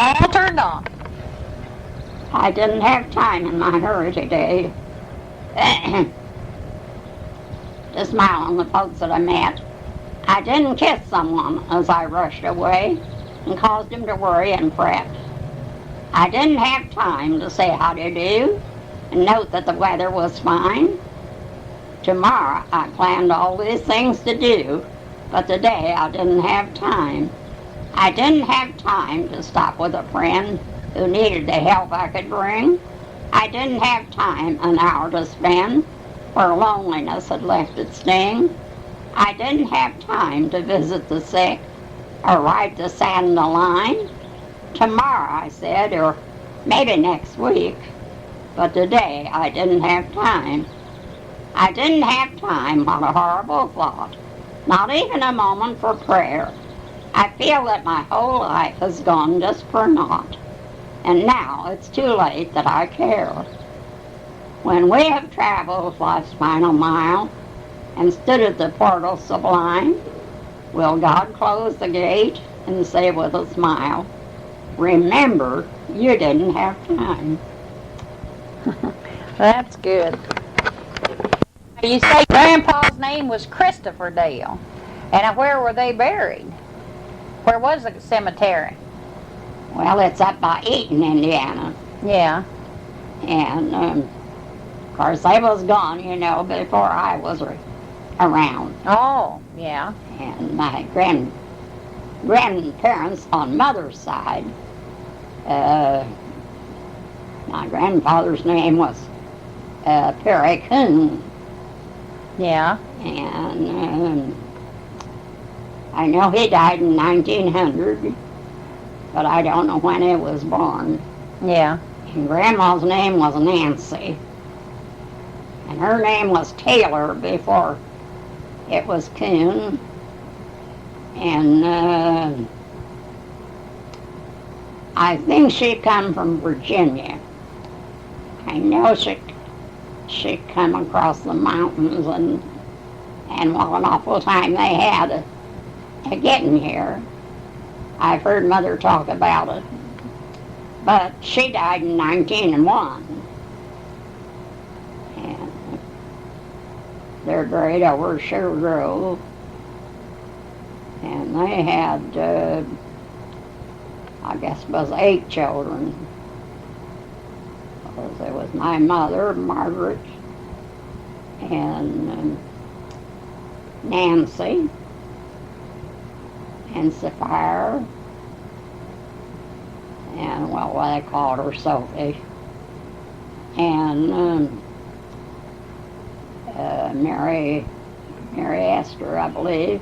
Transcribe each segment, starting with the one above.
all turned on. I didn't have time in my hurry today to smile on the folks that I met. I didn't kiss someone as I rushed away and caused him to worry and fret. I didn't have time to say how do you do and note that the weather was fine. Tomorrow I planned all these things to do, but today I didn't have time. I didn't have time to stop with a friend who needed the help I could bring. I didn't have time an hour to spend where loneliness had left its sting. I didn't have time to visit the sick or write to sadden a line. Tomorrow, I said, or maybe next week, but today I didn't have time. I didn't have time on a horrible thought, not even a moment for prayer. I feel that my whole life has gone just for naught, and now it's too late that I care. When we have traveled life's final mile and stood at the portal sublime, will God close the gate and say with a smile, remember, you didn't have time. That's good. You say Grandpa's name was Christopher Dale. And where were they buried? Where was the cemetery? Well, it's up by Eaton, Indiana. Yeah. And, of course, they was gone, you know, before I was around. Oh, yeah. And my grandparents on mother's side, my grandfather's name was Perry Kuhn. Yeah. And I know he died in 1900, but I don't know when he was born. Yeah. And Grandma's name was Nancy. And her name was Taylor before it was Kuhn. And I think she come from Virginia. I know she come across the mountains, and what an awful time they had getting here. I've heard Mother talk about it. But she died in 1901. And they're buried over Sugar Grove. And they had, I guess it was 8 children. There was my mother, Margaret, and Nancy, and Sapphire, and well, they called her Sophie, and Mary Esther, I believe.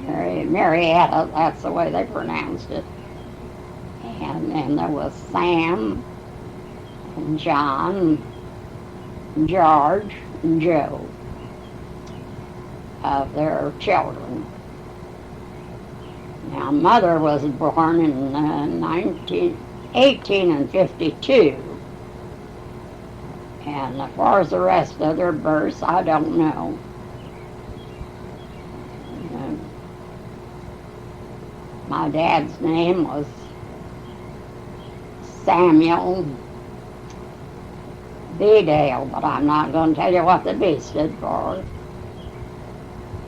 Marietta, that's the way they pronounced it. And then there was Sam, and John, and George, and Joe, of their children. Now, Mother was born in 1852. And as far as the rest of their births, I don't know. My dad's name was Samuel B. Dale, but I'm not going to tell you what the B stood for.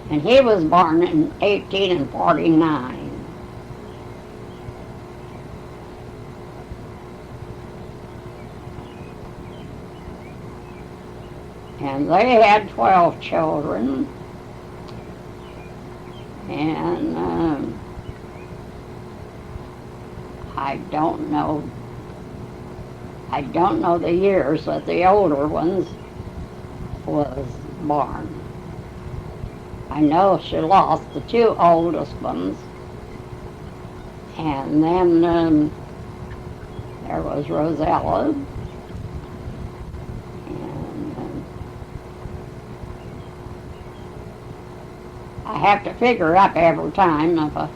And he was born in 1849. And they had 12 children. And I don't know the years that the older ones was born. I know she lost the 2 oldest ones. And then there was Rosella. And I have to figure up every time of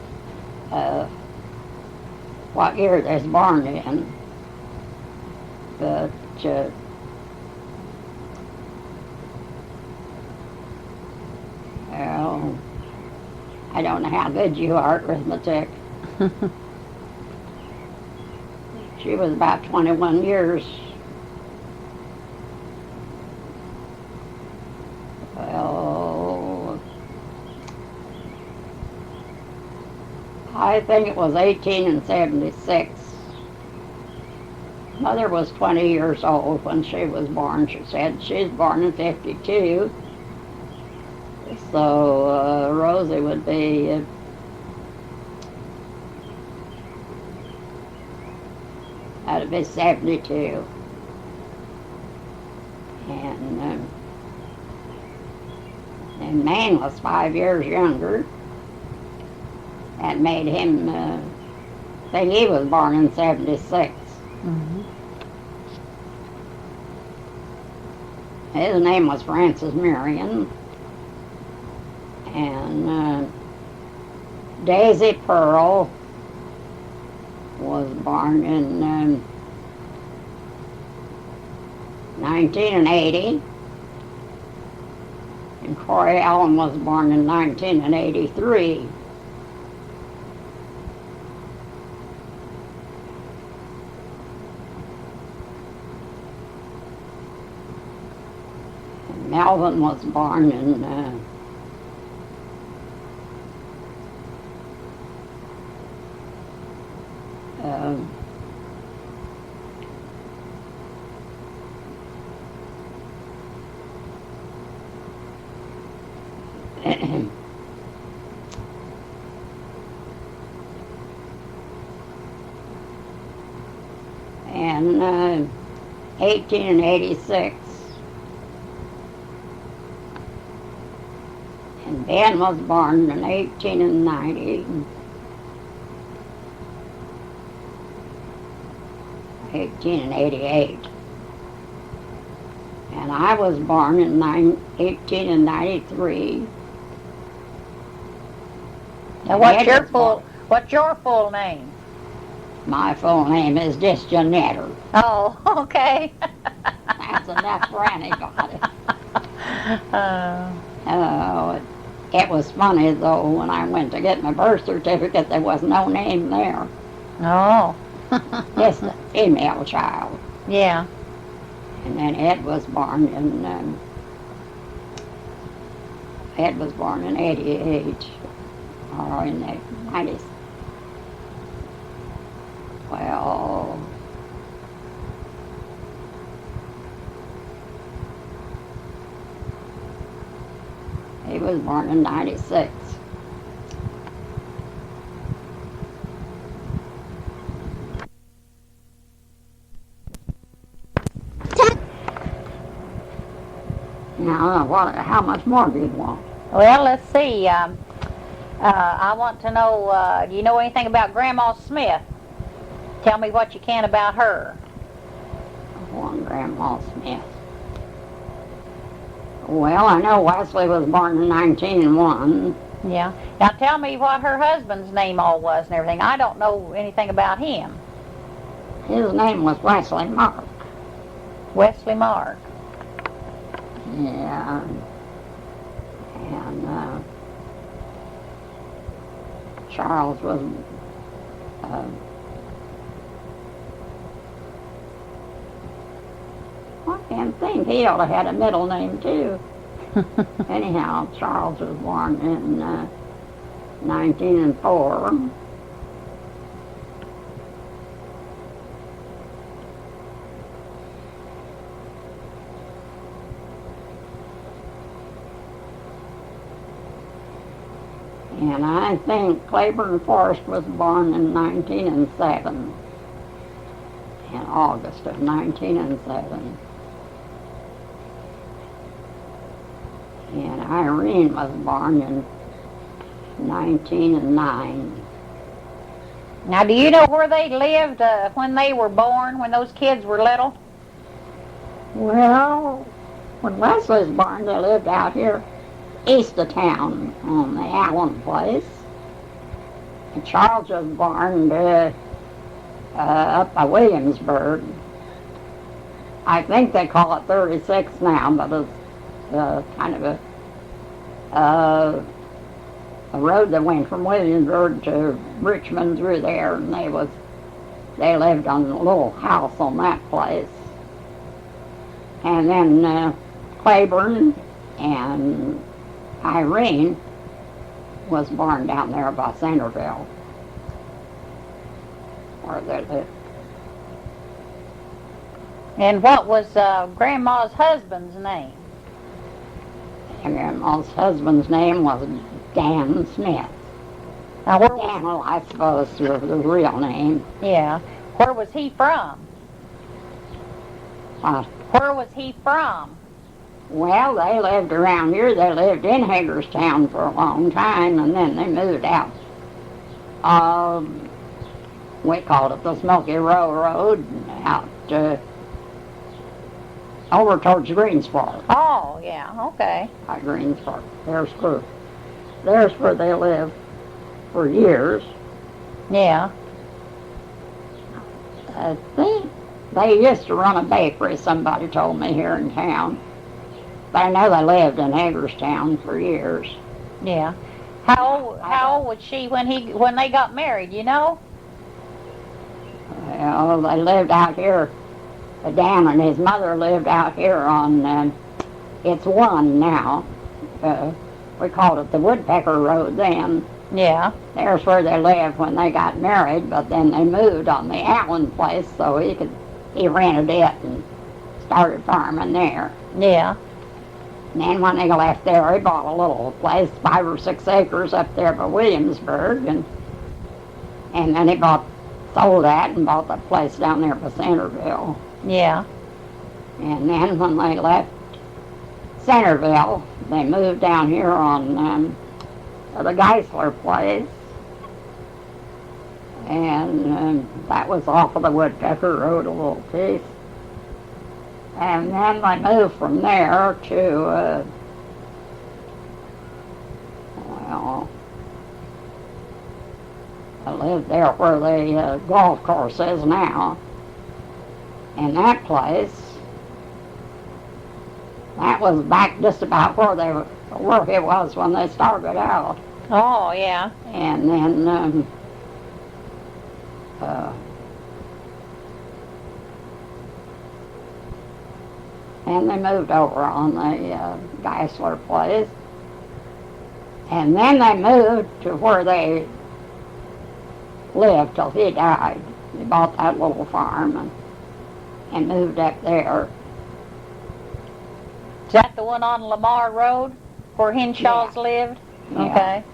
what year they was born in. But well, I don't know how good you are at arithmetic. She was about 21 years. Well, I think it was 1876. Mother was 20 years old when she was born, she said. She's born in 52. So Rosie would be that'd be 72. And Man was 5 years younger. That made him think he was born in 76. Mm-hmm. His name was Francis Marion. And Daisy Pearl was born in 1980. And Cora Ellen was born in 1983. And Melvin was born in and 1886. And Ben was born in 1890. 1888. And I was born in 1893. Now, what's your full name? My full name is just Jeanette. Oh, okay. That's enough for anybody. Oh. It was funny, though, when I went to get my birth certificate, there was no name there. Oh. Just a female child. Yeah. And then Ed was born in 88, or in the 90s. Well, he was born in 96. Now, how much more do you want? Well, let's see. I want to know, do you know anything about Grandma Smith? Tell me what you can about her. One Grandma Smith. Well, I know Wesley was born in 1901. Yeah. Now tell me what her husband's name all was and everything. I don't know anything about him. His name was Wesley Mark. Wesley Mark. Yeah. And Charles was I can't think. He ought to have had a middle name too. Anyhow, Charles was born in 1904. And I think Claiborne Forrest was born in 1907. In August of 1907. And Irene was born in 1909. Now, do you know where they lived when they were born, when those kids were little? Well, when Wesley was born, they lived out here east of town on the Allen place. And Charles was born up by Williamsburg. I think they call it 36 now, but it's kind of a road that went from Williamsburg to Richmond through there, and they was they lived on a little house on that place. And then Claiborne and Irene was born down there by Centerville, where they lived. And what was Grandma's husband's name? And Grandma's husband's name was Dan Smith. Now, where was, Daniel, I suppose, was the real name. yeah. Where was he from? Where was he from? Well, they lived around here. They lived in Hagerstown for a long time, and then they moved out. We called it the Smoky Railroad, out over towards Greensburg. Oh, yeah, okay. By Greensburg. There's where they lived for years. Yeah. I think they used to run a bakery, somebody told me, here in town. But I know they lived in Hagerstown for years. Yeah. How old was she when they got married, you know? Well, they lived out here. Dan and his mother lived out here on, it's one now. We called it the Woodpecker Road then. Yeah. There's where they lived when they got married, but then they moved on the Allen place, so he rented it and started farming there. Yeah. And then when they left there, he bought a little place, 5 or 6 acres up there by Williamsburg, and then he sold that and bought that place down there by Centerville. Yeah. And then when they left Centerville, they moved down here on the Geisler place, and that was off of the Woodpecker Road a little piece. And then they moved from there to, I lived there where the golf course is now. And that place, that was back just about where it was when they started out. Oh, yeah. And then and they moved over on the Geisler place. And then they moved to where they lived till he died. They bought that little farm and moved up there. Is that the one on Lamar Road where Henshaws lived? Yeah. Okay.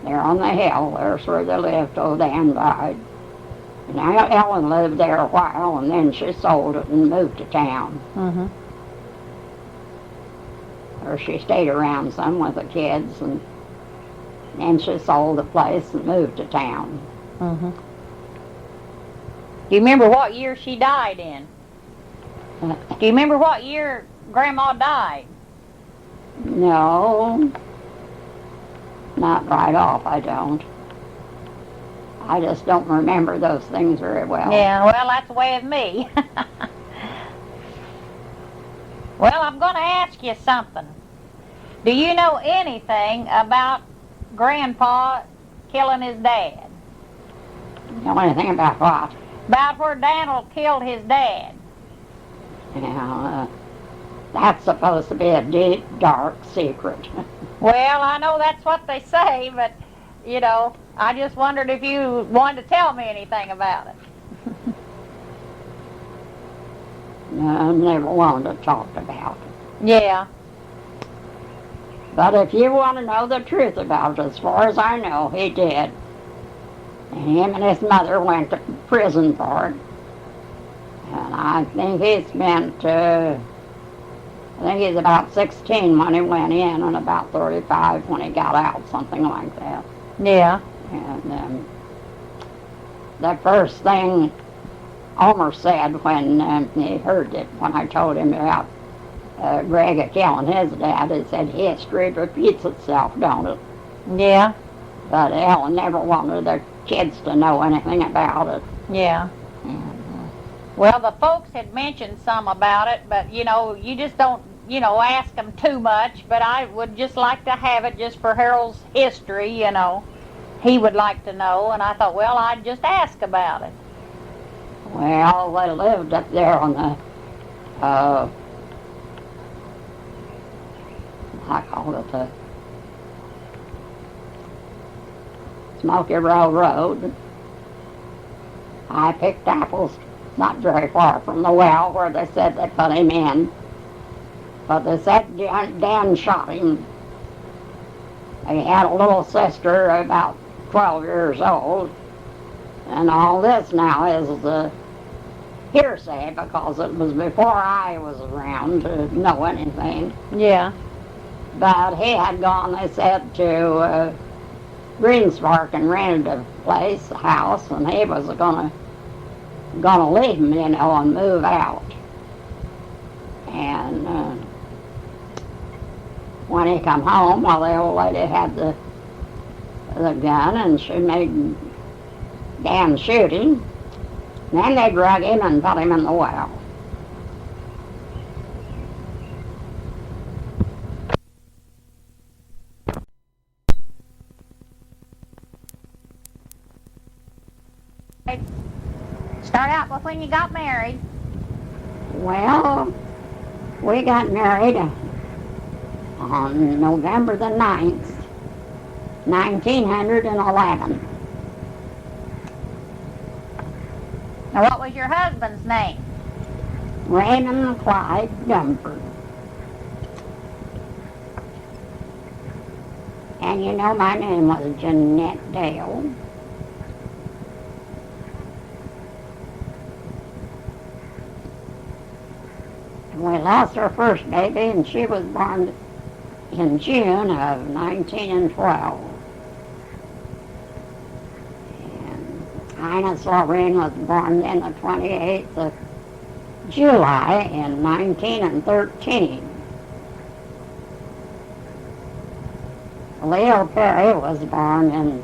They're on the hill. There's where they lived till Dan died. And now Ellen lived there a while, and then she sold it and moved to town. Mm-hmm. Or she stayed around some with the kids, and then she sold the place and moved to town. Mm-hmm. Do you remember what year she died in? Do you remember what year Grandma died? No, not right off, I don't. I just don't remember those things very well. Yeah, well, that's the way of me. Well, I'm going to ask you something. Do you know anything about Grandpa killing his dad? Know anything about what? About where Daniel killed his dad. Now, that's supposed to be a deep, dark secret. Well, I know that's what they say, but, you know, I just wondered if you wanted to tell me anything about it. I never wanted to talk about it. Yeah. But if you want to know the truth about it, as far as I know, he did. And him and his mother went to prison for it. And I think he spent, I think he's about 16 when he went in and about 35 when he got out, something like that. Yeah. And the first thing Homer said when he heard it, when I told him about Greg killing his dad, he said, history repeats itself, don't it? Yeah. But Ellen never wanted the kids to know anything about it. Yeah. Well, the folks had mentioned some about it, but, you know, you just don't, you know, ask them too much. But I would just like to have it just for Harold's history, you know. He would like to know, and I thought, well, I'd just ask about it. Well, they lived up there on the, I call it the Smoky Row Road. I picked apples not very far from the well where they said they put him in. But they said Dan shot him. He had a little sister about 12 years old. And all this now is the hearsay because it was before I was around to know anything. Yeah. But he had gone, they said, to Greenspark and rented a place, a house, and he was gonna leave him, you know, and move out. And when he come home, well, the old lady had the gun, and she made Dan shoot him. And then they drug him and put him in the well. Start out with when you got married. Well, we got married on November the 9th, 1911. Now, what was your husband's name? Raymond Clyde Dumford. And you know my name was Jeanette Dale. We lost our first baby, and she was born in June of 1912. And Ines Lorraine was born in the 28th of July in 1913. Leo Perry was born on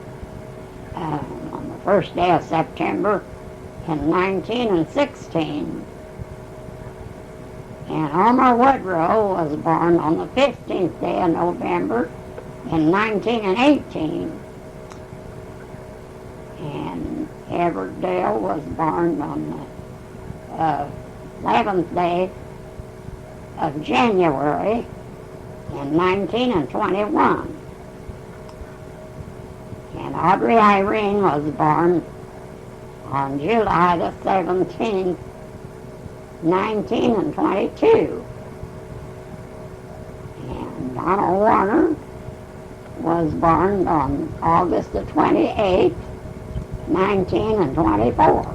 the first day of September in 1916. And Elmer Woodrow was born on the 15th day of November in 1918. And Everett Dale was born on the 11th day of January in 1921. And Audrey Irene was born on July the 17th, 1922. And Donald Warner was born on August the 28th, 1924.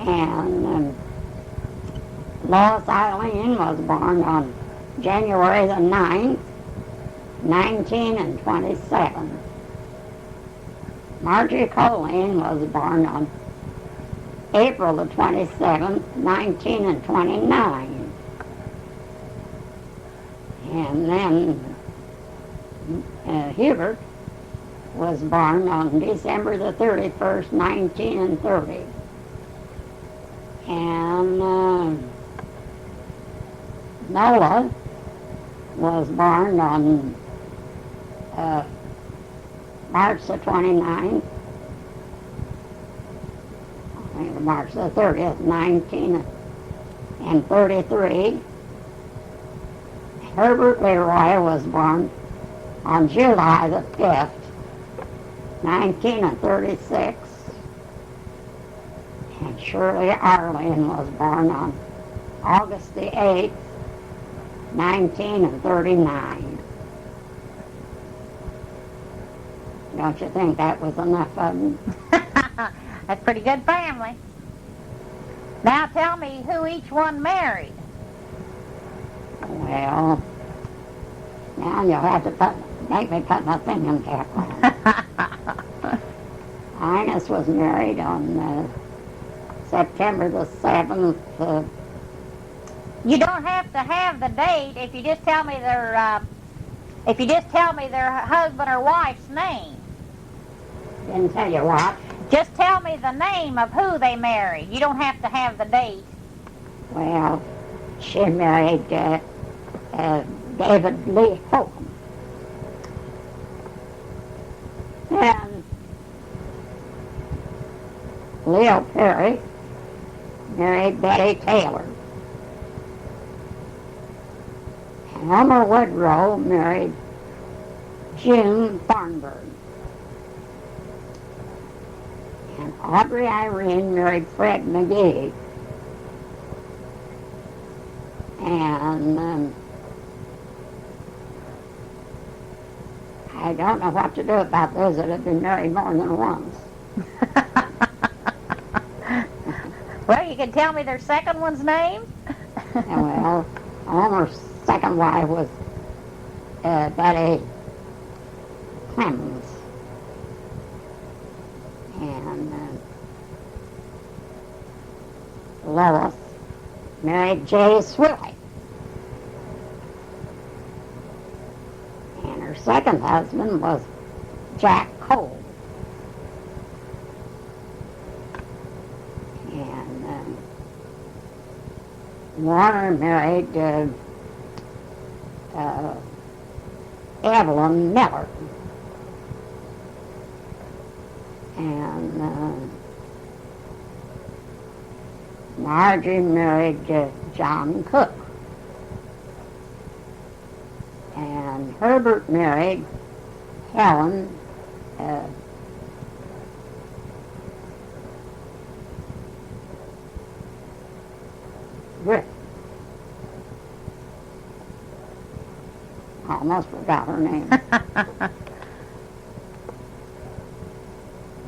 And Lois Eileen was born on January the 9th, 1927. Margie Colleen was born on April the 27th, 1929. And then Hubert was born on December the 31st, 1930. And Nola was born on March the 29th, March the 30th, 1933. Herbert Leroy was born on July the 5th, 1936. And Shirley Arlene was born on August the 8th, 1939. Don't you think that was enough of them? That's a pretty good family. Now tell me who each one married. Well, now you'll have to make me put my thinking cap on. Ines was married on September the 7th. You don't have to have the date if you just tell me their husband or wife's name. Didn't tell you what. Just tell me the name of who they married. You don't have to have the date. Well, she married David Lee Holcomb. And Leo Perry married Betty Taylor. And Elmer Woodrow married June Thornburg. And Audrey Irene married Fred McGee. And I don't know what to do about those that have been married more than once. Well, you can tell me their second one's name? Well, Elmer's second wife was Betty Clemens. And Lois married Jay Swilly. And her second husband was Jack Cole. And Warner married Evelyn Miller. And Margie married John Cook. And Herbert married Helen Griffith. I almost forgot her name.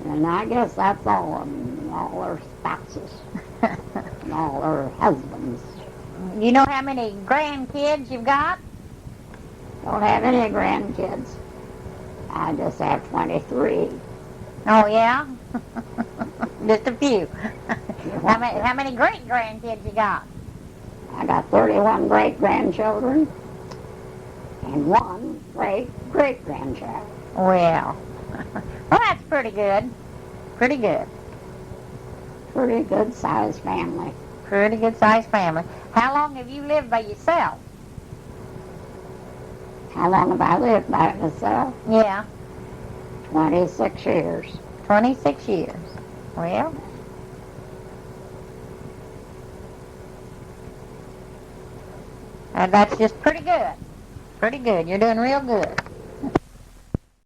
And I guess that's all of them, all their spouses, and all their husbands. You know how many grandkids you've got? Don't have any grandkids. I just have 23. Oh, yeah? Just a few. How many great-grandkids you got? I got 31 great-grandchildren and one great-great-grandchild. Well, that's pretty good. Pretty good. Pretty good-sized family. Pretty good-sized family. How long have you lived by yourself? How long have I lived by myself? Yeah. 26 years. 26 years. Well, that's just pretty good. Pretty good. You're doing real good.